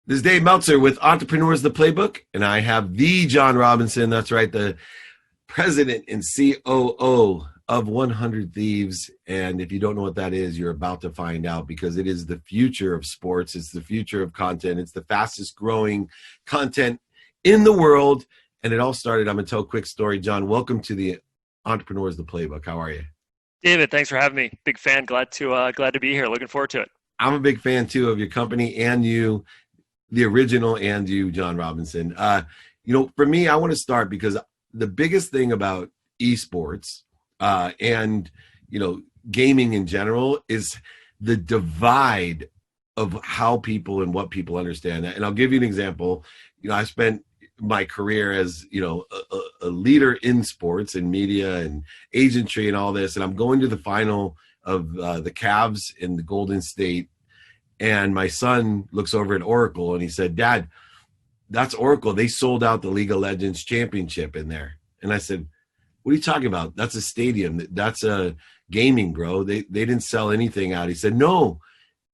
This is Dave Meltzer with Entrepreneurs the Playbook, and I have the John Robinson. That's right, the president and COO of 100 Thieves. And if you don't know what that is, you're about to find out, because it is the future of sports. It's the future of content. It's the fastest growing content in the world. And it all started, I'm going to tell a quick story. John, welcome to the Entrepreneurs the Playbook. How are you? David, thanks for having me. Big fan. Glad to be here. Looking forward to it. I'm a big fan, too, of your company and you, the original, and you, John Robinson. For me, I want to start because the biggest thing about esports and gaming in general is the divide of how people and what people understand that. And I'll give you an example. I spent my career as a leader in sports and media and agentry and all this, and I'm going to the final of the Cavs in the Golden State. And my son looks over at Oracle and he said, "Dad, that's Oracle. They sold out the League of Legends championship in there." And I said, "What are you talking about? That's a stadium. That's a gaming, bro. They didn't sell anything out." He said, "No,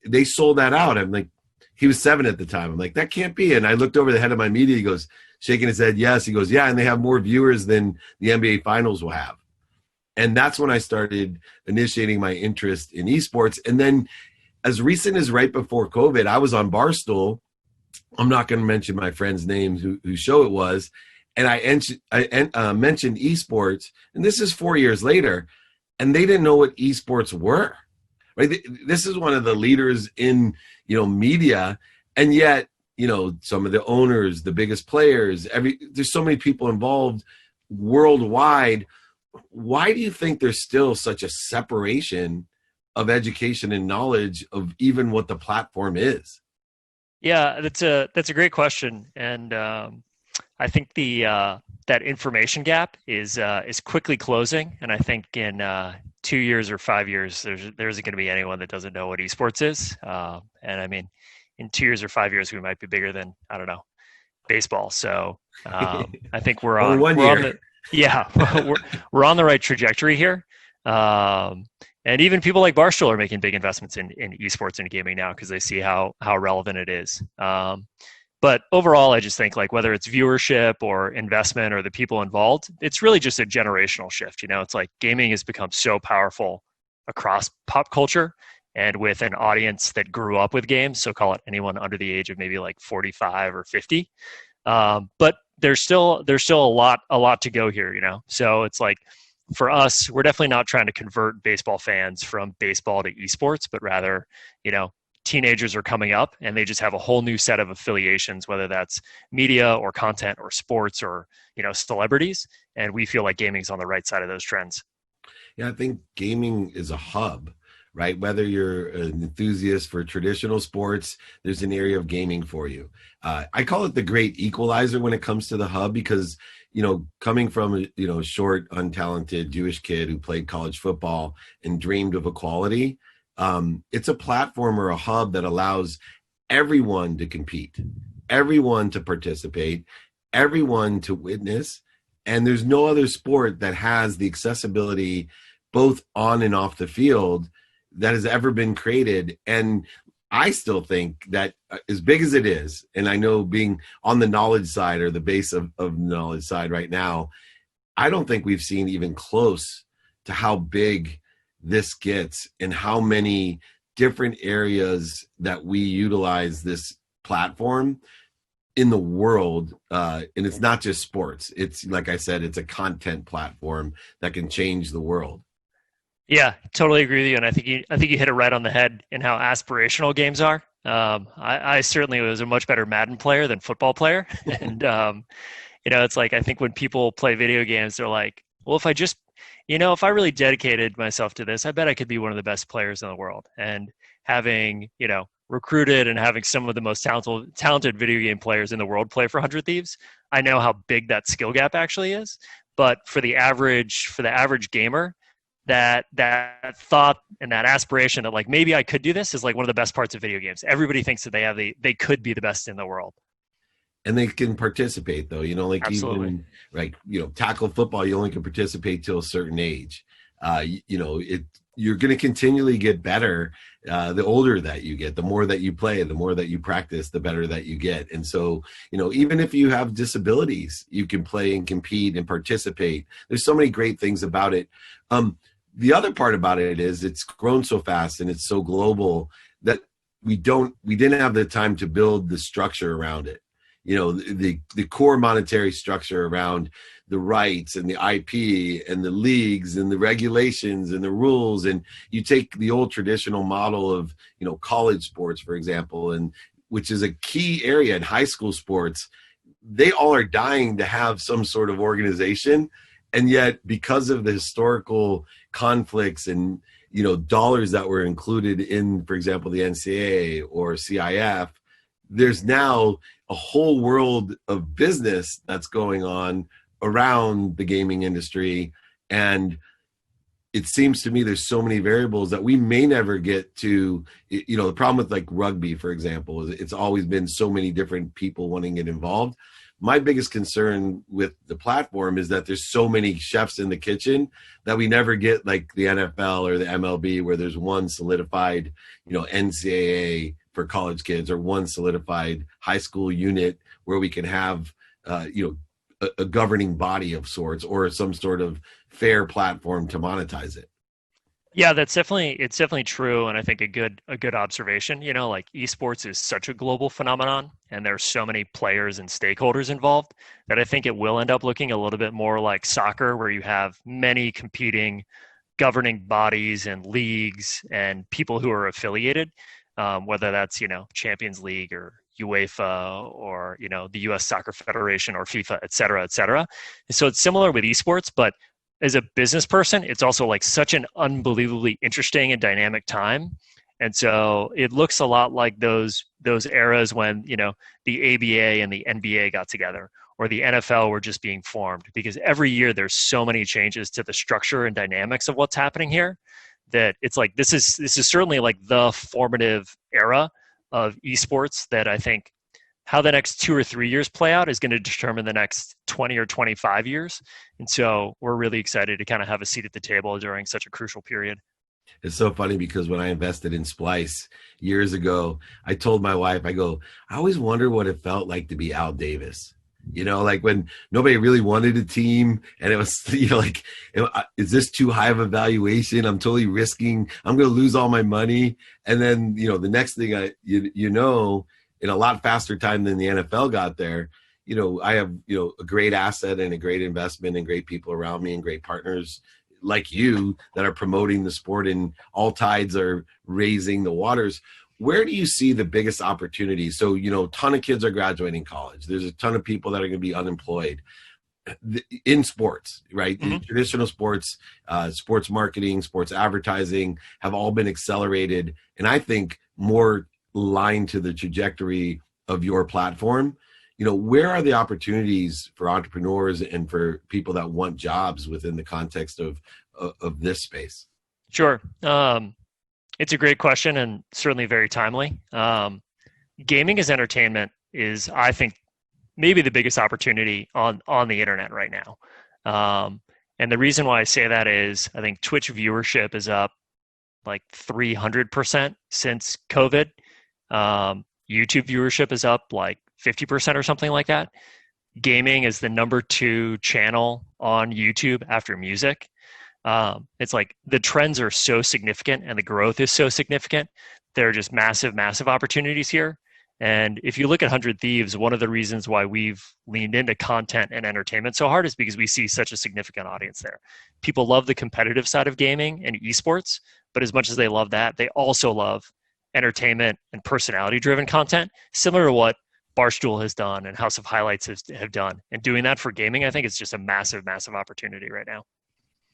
they sold that out." I'm like, he was 7 at the time. I'm like, "That can't be." And I looked over the head of my media. He goes, shaking his head, "Yes." He goes, "Yeah, and they have more viewers than the NBA Finals will have." And that's when I started initiating my interest in esports. And then as recent as right before COVID, I was on Barstool. I'm not going to mention my friend's name, whose show it was. And I mentioned esports. And this is 4 years later. And they didn't know what esports were. Right? This is one of the leaders in, media. And yet, some of the owners, the biggest players, there's so many people involved worldwide. Why do you think there's still such a separation of education and knowledge of even what the platform is? Yeah, that's a great question, and I think the that information gap is quickly closing. And I think in 2 years or 5 years, there isn't going to be anyone that doesn't know what esports is. And I mean, in 2 years or 5 years, we might be bigger than, I don't know, baseball. So I think we're on. One we're year. on the, yeah, we're on the right trajectory here. And even people like Barstool are making big investments in esports and gaming now because they see how relevant it is. But overall, I just think, like, whether it's viewership or investment or the people involved, it's really just a generational shift. It's like gaming has become so powerful across pop culture and with an audience that grew up with games. So call it anyone under the age of maybe like 45 or 50. But there's still a lot to go here, So it's like, for us, we're definitely not trying to convert baseball fans from baseball to esports, but rather, teenagers are coming up and they just have a whole new set of affiliations, whether that's media or content or sports or, celebrities. And we feel like gaming's on the right side of those trends. Yeah, I think gaming is a hub, right? Whether you're an enthusiast for traditional sports, there's an area of gaming for you. I call it the great equalizer when it comes to the hub, because coming from a short, untalented Jewish kid who played college football and dreamed of equality, it's a platform or a hub that allows everyone to compete, everyone to participate, everyone to witness. And there's no other sport that has the accessibility both on and off the field that has ever been created. And I still think that as big as it is, and I know being on the knowledge side or the base of knowledge side right now, I don't think we've seen even close to how big this gets and how many different areas that we utilize this platform in the world. And it's not just sports. It's, like I said, it's a content platform that can change the world. Yeah, totally agree with you. And I think you hit it right on the head in how aspirational games are. I certainly was a much better Madden player than football player. And, it's like, I think when people play video games, they're like, well, if I really dedicated myself to this, I bet I could be one of the best players in the world. And having, recruited and having some of the most talented video game players in the world play for 100 Thieves, I know how big that skill gap actually is. But for the average gamer, that thought and that aspiration that, like, maybe I could do this is like one of the best parts of video games. Everybody thinks that they could be the best in the world. And they can participate, though, Absolutely. even like, tackle football, you only can participate till a certain age. you're going to continually get better. The older that you get, the more that you play, the more that you practice, the better that you get. And so, even if you have disabilities, you can play and compete and participate. There's so many great things about it. The other part about it is it's grown so fast and it's so global that we didn't have the time to build the structure around it. The core monetary structure around the rights and the IP and the leagues and the regulations and the rules. And you take the old traditional model of, college sports, for example, and which is a key area in high school sports. They all are dying to have some sort of organization. And yet, because of the historical conflicts and, dollars that were included in, for example, the NCAA or CIF, there's now a whole world of business that's going on around the gaming industry. And it seems to me there's so many variables that we may never get to. The problem with like rugby, for example, is it's always been so many different people wanting to get involved. My biggest concern with the platform is that there's so many chefs in the kitchen that we never get like the NFL or the MLB, where there's one solidified, NCAA for college kids, or one solidified high school unit where we can have, a governing body of sorts, or some sort of fair platform to monetize it. Yeah, it's definitely true, and I think a good observation. Like esports is such a global phenomenon, and there's so many players and stakeholders involved that I think it will end up looking a little bit more like soccer, where you have many competing governing bodies and leagues and people who are affiliated, whether that's Champions League or UEFA or the U.S. Soccer Federation or FIFA, et cetera, et cetera. So it's similar with esports, but as a business person, it's also like such an unbelievably interesting and dynamic time. And so it looks a lot like those eras when, the ABA and the NBA got together, or the NFL were just being formed, because every year there's so many changes to the structure and dynamics of what's happening here, that it's like, this is certainly like the formative era of esports that I think how the next 2 or 3 years play out is going to determine the next 20 or 25 years. And so we're really excited to kind of have a seat at the table during such a crucial period. It's so funny because when I invested in Splice years ago, I told my wife, I always wonder what it felt like to be Al Davis. Like when nobody really wanted a team, and it was, is this too high of a valuation? I'm totally risking, I'm going to lose all my money. And then, the next thing in a lot faster time than the NFL got there, I have, a great asset and a great investment and great people around me and great partners like you that are promoting the sport, and all tides are raising the waters. Where do you see the biggest opportunities? So, a ton of kids are graduating college. There's a ton of people that are going to be unemployed in sports, right? Mm-hmm. The traditional sports, sports marketing, sports advertising have all been accelerated. And I think more aligned to the trajectory of your platform. Where are the opportunities for entrepreneurs and for people that want jobs within the context of this space? Sure. It's a great question, and certainly very timely. Gaming as entertainment is, I think, maybe the biggest opportunity on the internet right now. And the reason why I say that is I think Twitch viewership is up like 300% since COVID. YouTube viewership is up like 50% or something like that. Gaming is the number 2 channel on YouTube after music. It's like the trends are so significant and the growth is so significant. There are just massive, massive opportunities here. And if you look at 100 Thieves, one of the reasons why we've leaned into content and entertainment so hard is because we see such a significant audience there. People love the competitive side of gaming and esports, but as much as they love that, they also love entertainment and personality-driven content, similar to what Barstool has done and House of Highlights have done. And doing that for gaming, I think it's just a massive, massive opportunity right now.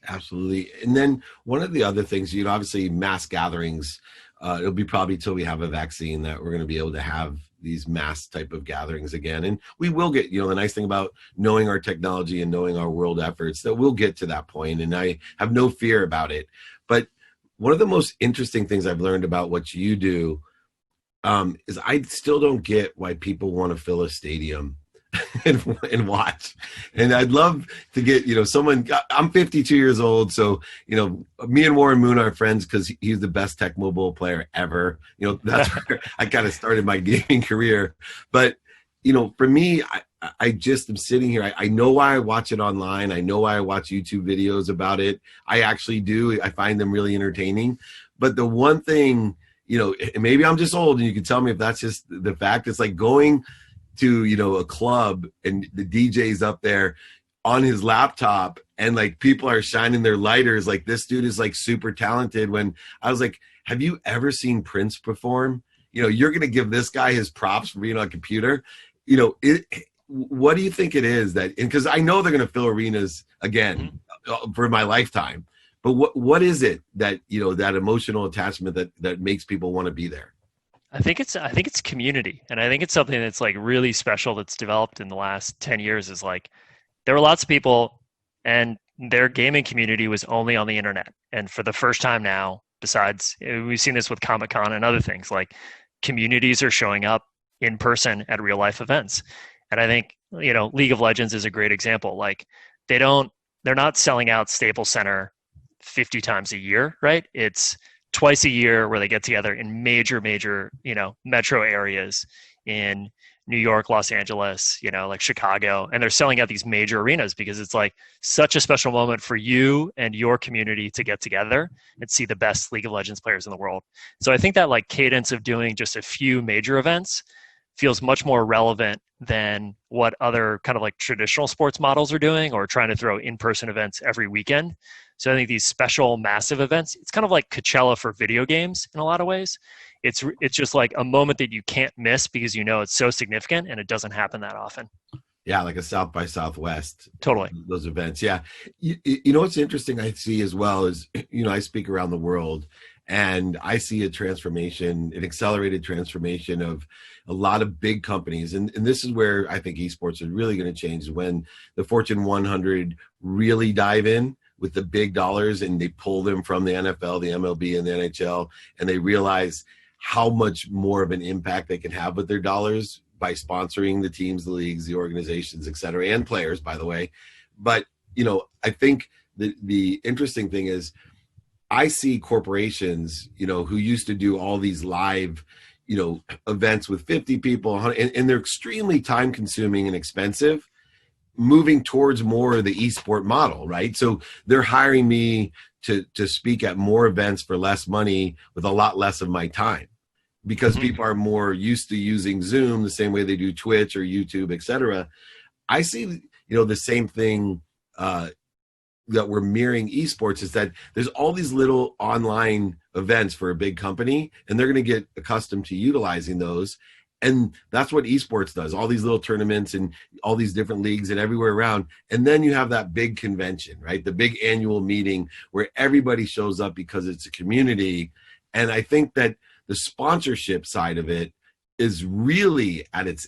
Absolutely. And then one of the other things, obviously mass gatherings, it'll be probably till we have a vaccine that we're going to be able to have these mass type of gatherings again. And we will get, the nice thing about knowing our technology and knowing our world efforts, that we'll get to that point. And I have no fear about it. But one of the most interesting things I've learned about what you do is I still don't get why people want to fill a stadium. and watch. And I'd love to get, someone. I'm 52 years old, so me and Warren Moon are friends because he's the best tech mobile player ever. That's where I kind of started my gaming career. But for me, I just am sitting here. I know why I watch it online. I know why I watch YouTube videos about it. I actually do. I find them really entertaining. But the one thing, maybe I'm just old, and you can tell me if that's just the fact. It's like going to, a club and the DJ's up there on his laptop and like people are shining their lighters. Like this dude is like super talented. When I was like, have you ever seen Prince perform? You're going to give this guy his props for being on a computer. What do you think it is that, because I know they're going to fill arenas again for my lifetime, but what is it that, that emotional attachment that makes people want to be there? I think it's community. And I think it's something that's like really special that's developed in the last 10 years is like, there were lots of people and their gaming community was only on the internet. And for the first time now, besides, we've seen this with Comic-Con and other things, like communities are showing up in person at real life events. And I think, League of Legends is a great example. Like they're not selling out Staples Center 50 times a year, right? It's twice a year where they get together in major, metro areas in New York, Los Angeles, like Chicago, and they're selling out these major arenas because it's like such a special moment for you and your community to get together and see the best League of Legends players in the world. So I think that like cadence of doing just a few major events feels much more relevant than what other kind of like traditional sports models are doing or trying to throw in-person events every weekend. So I think these special massive events, it's kind of like Coachella for video games in a lot of ways. It's just like a moment that you can't miss because it's so significant and it doesn't happen that often. Yeah, like a South by Southwest. Totally. Those events. Yeah. What's interesting I see as well is, I speak around the world and I see an accelerated transformation of a lot of big companies. And this is where I think esports is really going to change, when the Fortune 100 really dive in with the big dollars and they pull them from the NFL, the MLB, and the NHL, and they realize how much more of an impact they can have with their dollars by sponsoring the teams, the leagues, the organizations, et cetera, and players, by the way. But, I think the interesting thing is I see corporations, who used to do all these live, events with 50 people, and they're extremely time consuming and expensive, moving towards more of the esport model, right? So they're hiring me to speak at more events for less money with a lot less of my time, because people are more used to using Zoom the same way they do Twitch or YouTube, et cetera. I see, the same thing that we're mirroring esports is that there's all these little online events for a big company, and they're going to get accustomed to utilizing those. And that's what esports does, all these little tournaments and all these different leagues and everywhere around. And then you have that big convention, right? The big annual meeting where everybody shows up because it's a community. And I think that the sponsorship side of it is really at its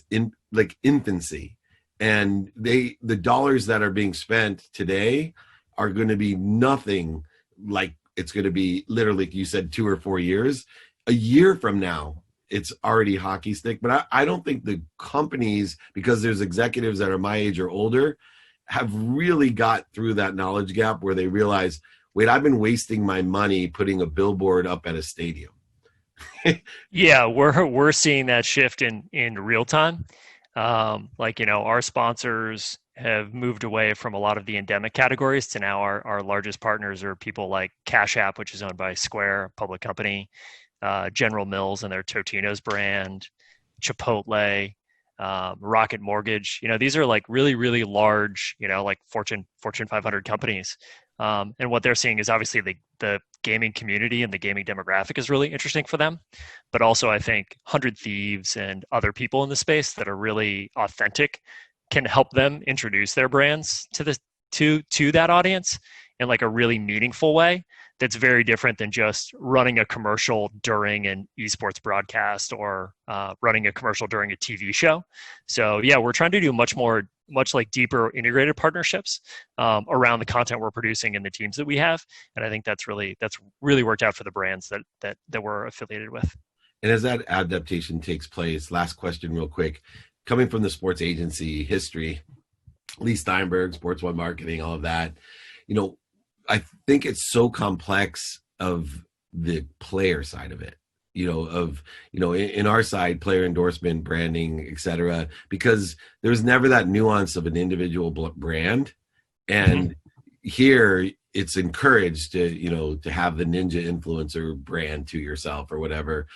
infancy. And the dollars that are being spent today are going to be nothing like it's going to be literally, you said, 2 or 4 years. A year from now, it's already hockey stick. But I don't think the companies, because there's executives that are my age or older, have really got through that knowledge gap where they realize, wait, I've been wasting my money putting a billboard up at a stadium. Yeah, we're seeing that shift in real time. Our sponsors have moved away from a lot of the endemic categories to now our largest partners are people like Cash App, which is owned by Square, a public company, General Mills and their Totino's brand, Chipotle, Rocket Mortgage. These are like really, really large, like Fortune 500 companies. And what they're seeing is obviously the gaming community and the gaming demographic is really interesting for them. But also I think 100 Thieves and other people in the space that are really authentic can help them introduce their brands to that audience in like a really meaningful way that's very different than just running a commercial during an esports broadcast or running a commercial during a TV show. So yeah, we're trying to do much like deeper integrated partnerships around the content we're producing and the teams that we have. And I think that's really worked out for the brands that we're affiliated with. And as that adaptation takes place, last question real quick, coming from the sports agency history, Leigh Steinberg, Sports One Marketing, all of that, I think it's so complex of the player side of it, in our side, player endorsement, branding, etc., because there's never that nuance of an individual brand. And here it's encouraged to have the ninja influencer brand to yourself or whatever.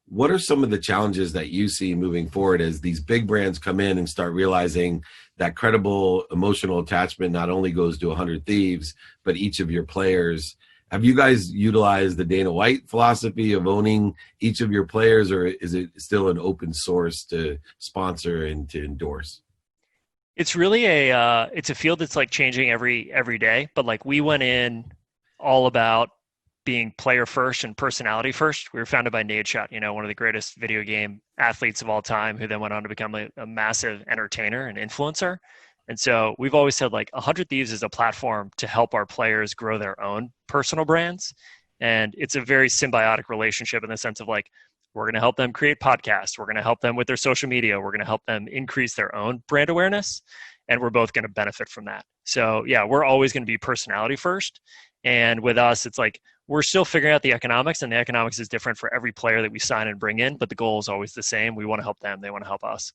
What are some of the challenges that you see moving forward as these big brands come in and start realizing that credible emotional attachment not only goes to 100 Thieves, but each of your players? Have you guys utilized the Dana White philosophy of owning each of your players, or is it still an open source to sponsor and to endorse? It's really it's a field that's like changing every day, but like we went in all about being player first and personality first. We were founded by Nadeshot, one of the greatest video game athletes of all time, who then went on to become a massive entertainer and influencer. And so we've always said like 100 Thieves is a platform to help our players grow their own personal brands. And it's a very symbiotic relationship in the sense of like, we're going to help them create podcasts. We're going to help them with their social media. We're going to help them increase their own brand awareness. And we're both going to benefit from that. So yeah, we're always going to be personality first. And with us, it's like, we're still figuring out the economics, and the economics is different for every player that we sign and bring in, but the goal is always the same. We want to help them. They want to help us.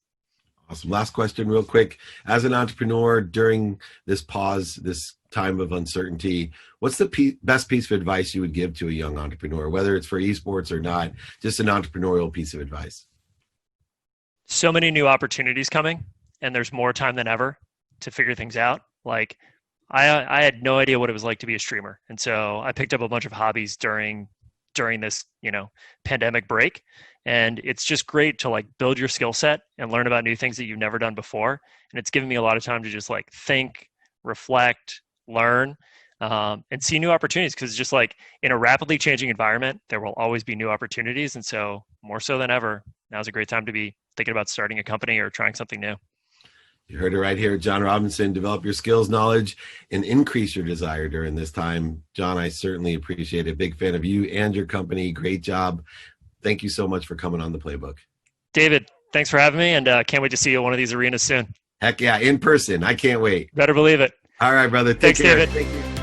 Awesome. Last question real quick. As an entrepreneur during this pause, this time of uncertainty, what's the best piece of advice you would give to a young entrepreneur, whether it's for esports or not, just an entrepreneurial piece of advice? So many new opportunities coming, and there's more time than ever to figure things out. Like I had no idea what it was like to be a streamer. And so I picked up a bunch of hobbies during this, pandemic break. And it's just great to like build your skill set and learn about new things that you've never done before. And it's given me a lot of time to just like think, reflect, learn, and see new opportunities. Because just like in a rapidly changing environment, there will always be new opportunities. And so more so than ever, now's a great time to be thinking about starting a company or trying something new. You heard it right here. John Robinson, develop your skills, knowledge, and increase your desire during this time. John, I certainly appreciate it. Big fan of you and your company. Great job. Thank you so much for coming on the Playbook. David, thanks for having me, and can't wait to see you at one of these arenas soon. Heck yeah, in person. I can't wait. Better believe it. All right, brother. Thanks, care. David. Thank you.